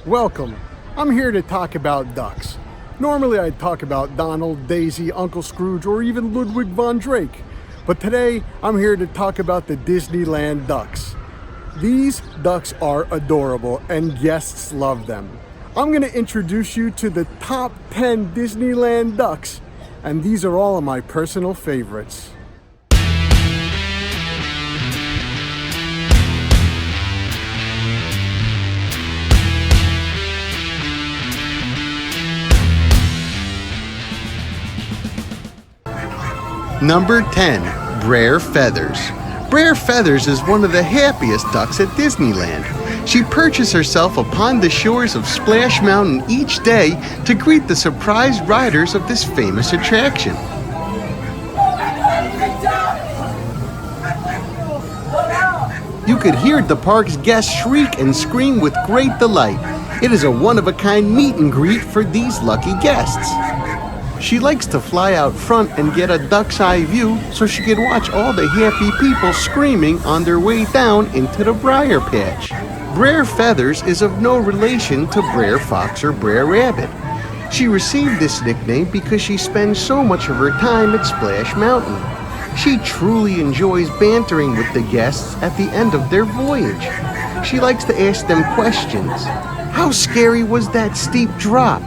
Welcome. I'm here to talk about ducks. Normally I'd talk about Donald, Daisy, Uncle Scrooge, or even Ludwig von Drake. But today I'm here to talk about the Disneyland Ducks. These ducks are adorable and guests love them. I'm going to introduce you to the top 10 Disneyland Ducks, and these are all of my personal favorites. Number 10, Brer Feathers. Brer Feathers is one of the happiest ducks at Disneyland. She perches herself upon the shores of Splash Mountain each day to greet the surprised riders of this famous attraction. You could hear the park's guests shriek and scream with great delight. It is a one-of-a-kind meet and greet for these lucky guests. She likes to fly out front and get a duck's eye view so she can watch all the happy people screaming on their way down into the briar patch. Brer Feathers is of no relation to Brer Fox or Brer Rabbit. She received this nickname because she spends so much of her time at Splash Mountain. She truly enjoys bantering with the guests at the end of their voyage. She likes to ask them questions. How scary was that steep drop?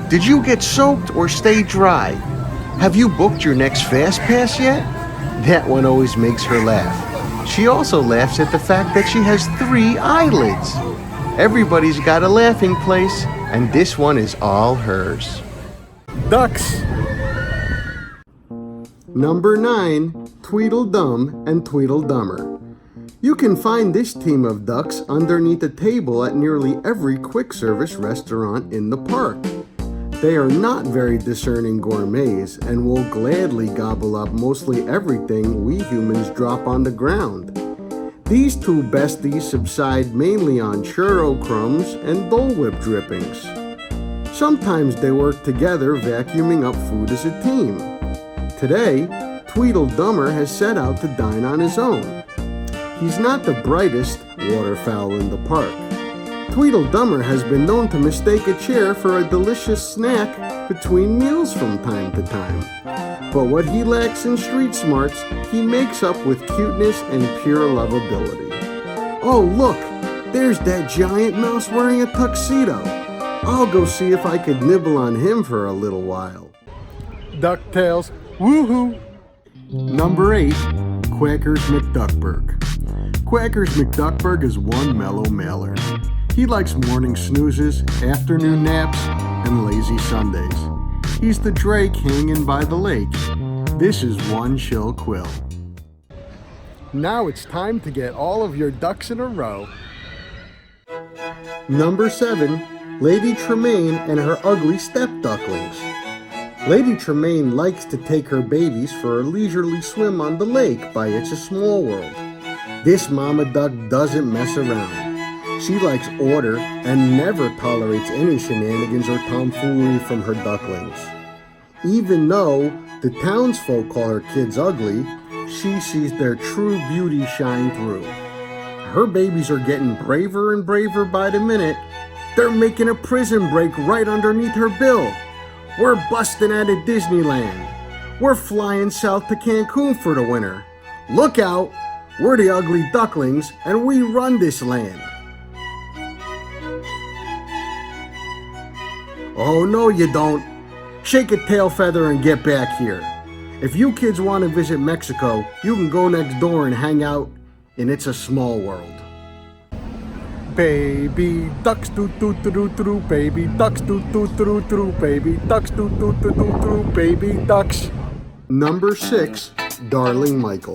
Did you get soaked or stay dry? Have you booked your next Fast Pass yet? That one always makes her laugh. She also laughs at the fact that she has 3 eyelids. Everybody's got a laughing place, and this one is all hers. Ducks. Number 9, Tweedledum and Tweedledummer. You can find this team of ducks underneath a table at nearly every quick service restaurant in the park. They are not very discerning gourmets and will gladly gobble up mostly everything we humans drop on the ground. These two besties subside mainly on churro crumbs and Dole Whip drippings. Sometimes they work together vacuuming up food as a team. Today, Tweedledummer has set out to dine on his own. He's not the brightest waterfowl in the park. Tweedledummer has been known to mistake a chair for a delicious snack between meals from time to time. But what he lacks in street smarts, he makes up with cuteness and pure lovability. Oh look, there's that giant mouse wearing a tuxedo. I'll go see if I could nibble on him for a little while. DuckTales, woohoo! Number 8, Quackers McDuckburg. Quackers McDuckburg is one mellow mailer. He likes morning snoozes, afternoon naps, and lazy Sundays. He's the drake hanging by the lake. This is one chill quill. Now it's time to get all of your ducks in a row. Number 7, Lady Tremaine and her ugly step ducklings. Lady Tremaine likes to take her babies for a leisurely swim on the lake by It's a Small World. This mama duck doesn't mess around. She likes order and never tolerates any shenanigans or tomfoolery from her ducklings. Even though the townsfolk call her kids ugly, she sees their true beauty shine through. Her babies are getting braver and braver by the minute. They're making a prison break right underneath her bill. We're busting out of Disneyland. We're flying south to Cancun for the winter. Look out, we're the ugly ducklings and we run this land. Oh, no you don't. Shake a tail feather and get back here. If you kids want to visit Mexico, you can go next door and hang out in It's a Small World. Baby ducks doo doo doo doo doo, baby ducks doo doo doo doo, baby ducks doo doo doo doo doo, baby ducks. Number 6, Darling Michael.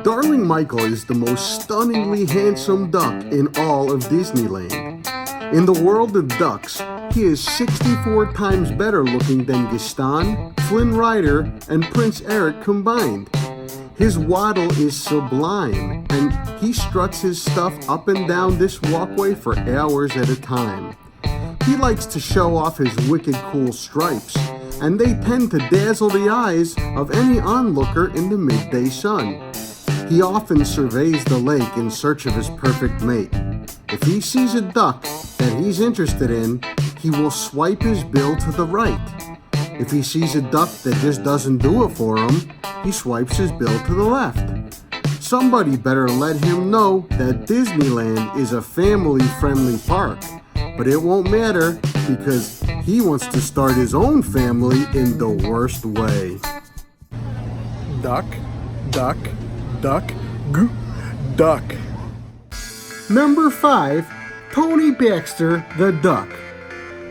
Darling Michael is the most stunningly handsome duck in all of Disneyland. In the world of ducks, he is 64 times better looking than Gaston, Flynn Rider, and Prince Eric combined. His waddle is sublime, and he struts his stuff up and down this walkway for hours at a time. He likes to show off his wicked cool stripes, and they tend to dazzle the eyes of any onlooker in the midday sun. He often surveys the lake in search of his perfect mate. If he sees a duck that he's interested in, he will swipe his bill to the right. If he sees a duck that just doesn't do it for him, he swipes his bill to the left. Somebody better let him know that Disneyland is a family-friendly park, but it won't matter because he wants to start his own family in the worst way. Duck, duck, duck, duck. Number 5, Tony Baxter the Duck.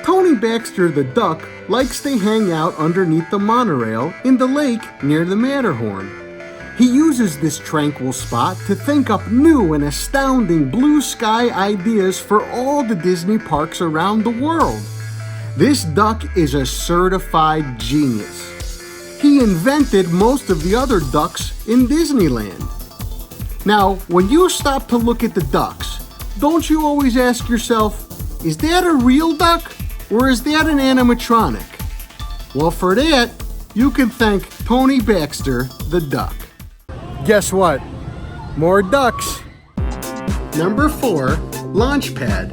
Tony Baxter the Duck likes to hang out underneath the monorail in the lake near the Matterhorn. He uses this tranquil spot to think up new and astounding blue sky ideas for all the Disney parks around the world. This duck is a certified genius. He invented most of the other ducks in Disneyland. Now, when you stop to look at the ducks, don't you always ask yourself, is that a real duck or is that an animatronic? Well, for that, you can thank Tony Baxter the Duck. Guess what? More ducks. Number 4, Launchpad.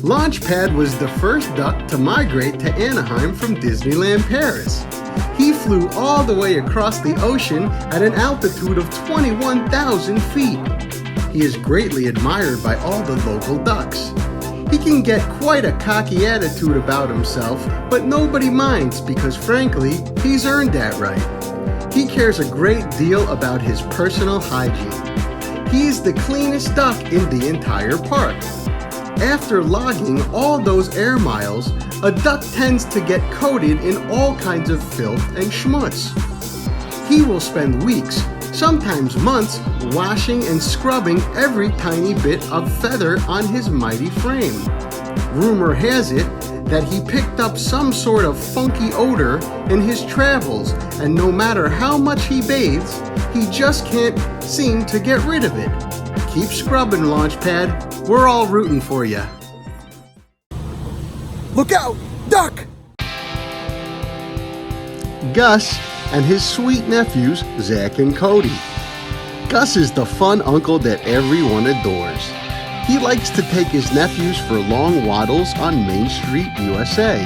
Launchpad was the first duck to migrate to Anaheim from Disneyland Paris. He flew all the way across the ocean at an altitude of 21,000 feet. He is greatly admired by all the local ducks. He can get quite a cocky attitude about himself, but nobody minds because frankly, he's earned that right. He cares a great deal about his personal hygiene. He is the cleanest duck in the entire park. After logging all those air miles, a duck tends to get coated in all kinds of filth and schmutz. He will spend weeks, sometimes months, washing and scrubbing every tiny bit of feather on his mighty frame. Rumor has it that he picked up some sort of funky odor in his travels, and no matter how much he bathes, he just can't seem to get rid of it. Keep scrubbing, Launchpad. We're all rooting for you. Look out! Duck! Gus and his sweet nephews, Zach and Cody. Gus is the fun uncle that everyone adores. He likes to take his nephews for long waddles on Main Street, USA.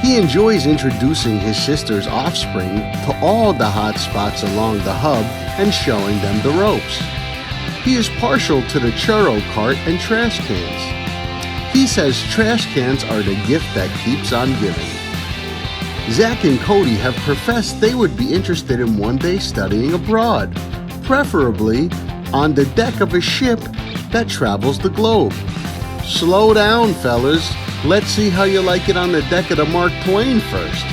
He enjoys introducing his sister's offspring to all the hot spots along the hub and showing them the ropes. He is partial to the churro cart and trash cans. He says trash cans are the gift that keeps on giving. Zach and Cody have professed they would be interested in one day studying abroad, preferably on the deck of a ship that travels the globe. Slow down, fellas. Let's see how you like it on the deck of the Mark Twain first.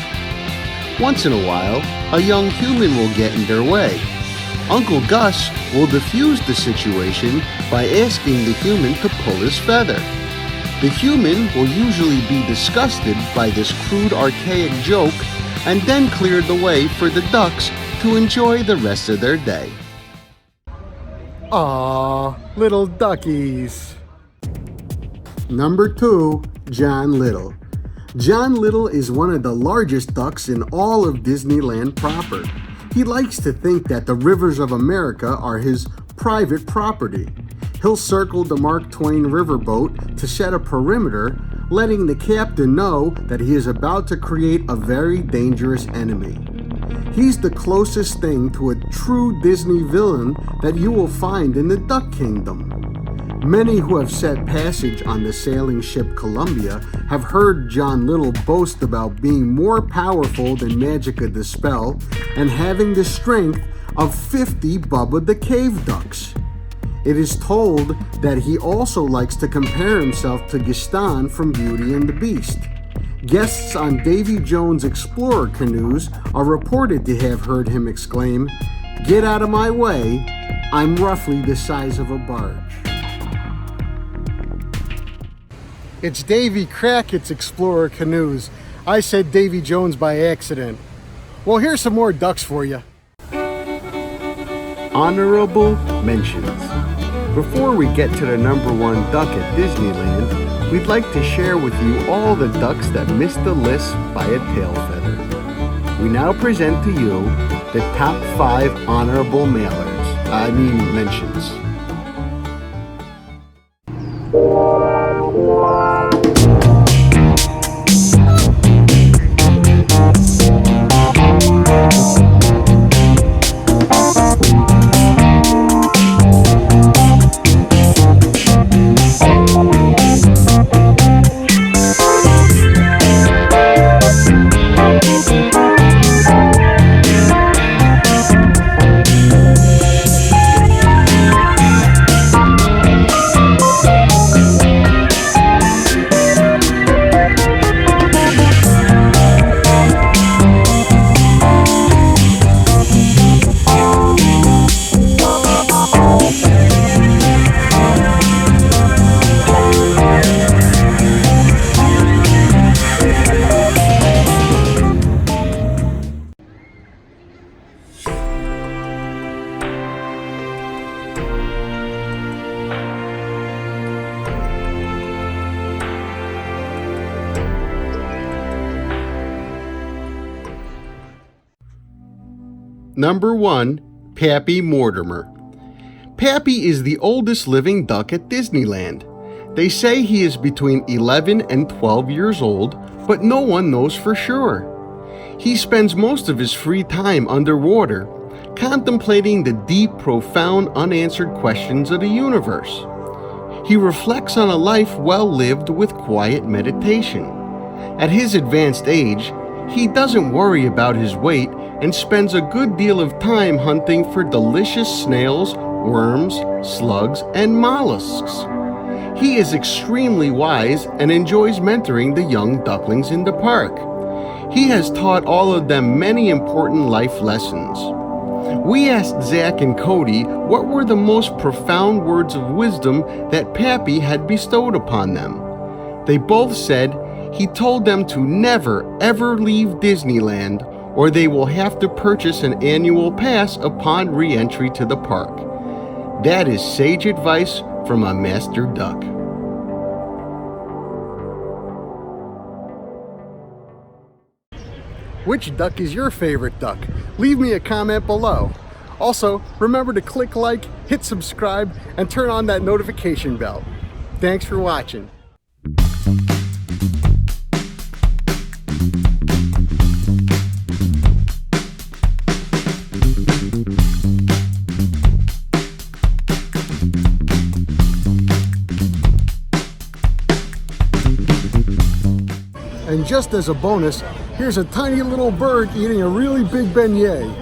Once in a while, a young human will get in their way. Uncle Gus will diffuse the situation by asking the human to pull his feather. The human will usually be disgusted by this crude, archaic joke and then clear the way for the ducks to enjoy the rest of their day. Aww, little duckies. Number 2, John Little. John Little is one of the largest ducks in all of Disneyland proper. He likes to think that the rivers of America are his private property. He'll circle the Mark Twain riverboat to set a perimeter, letting the captain know that he is about to create a very dangerous enemy. He's the closest thing to a true Disney villain that you will find in the Duck Kingdom. Many who have set passage on the sailing ship Columbia have heard John Little boast about being more powerful than Magica the Spell and having the strength of 50 Bubba the Cave Ducks. It is told that he also likes to compare himself to Gaston from Beauty and the Beast. Guests on Davy Jones' Explorer canoes are reported to have heard him exclaim, "Get out of my way, I'm roughly the size of a barge." It's Davy Crackett's Explorer canoes. I said Davy Jones by accident. Well, here's some more ducks for you. Honorable mentions. Before we get to the number 1 duck at Disneyland, we'd like to share with you all the ducks that missed the list by a tail feather. We now present to you the top 5 honorable mentions. Number 1. Pappy Mortimer. Pappy is the oldest living duck at Disneyland. They say he is between 11 and 12 years old, but no one knows for sure. He spends most of his free time underwater, contemplating the deep, profound, unanswered questions of the universe. He reflects on a life well lived with quiet meditation. At his advanced age, he doesn't worry about his weight and spends a good deal of time hunting for delicious snails, worms, slugs, and mollusks. He is extremely wise and enjoys mentoring the young ducklings in the park. He has taught all of them many important life lessons. We asked Zach and Cody what were the most profound words of wisdom that Pappy had bestowed upon them. They both said he told them to never ever leave Disneyland, or they will have to purchase an annual pass upon re-entry to the park. That is sage advice from a master duck. Which duck is your favorite duck? Leave me a comment below. Also, remember to click like, hit subscribe, and turn on that notification bell. Thanks for watching. And just as a bonus, here's a tiny little bird eating a really big beignet.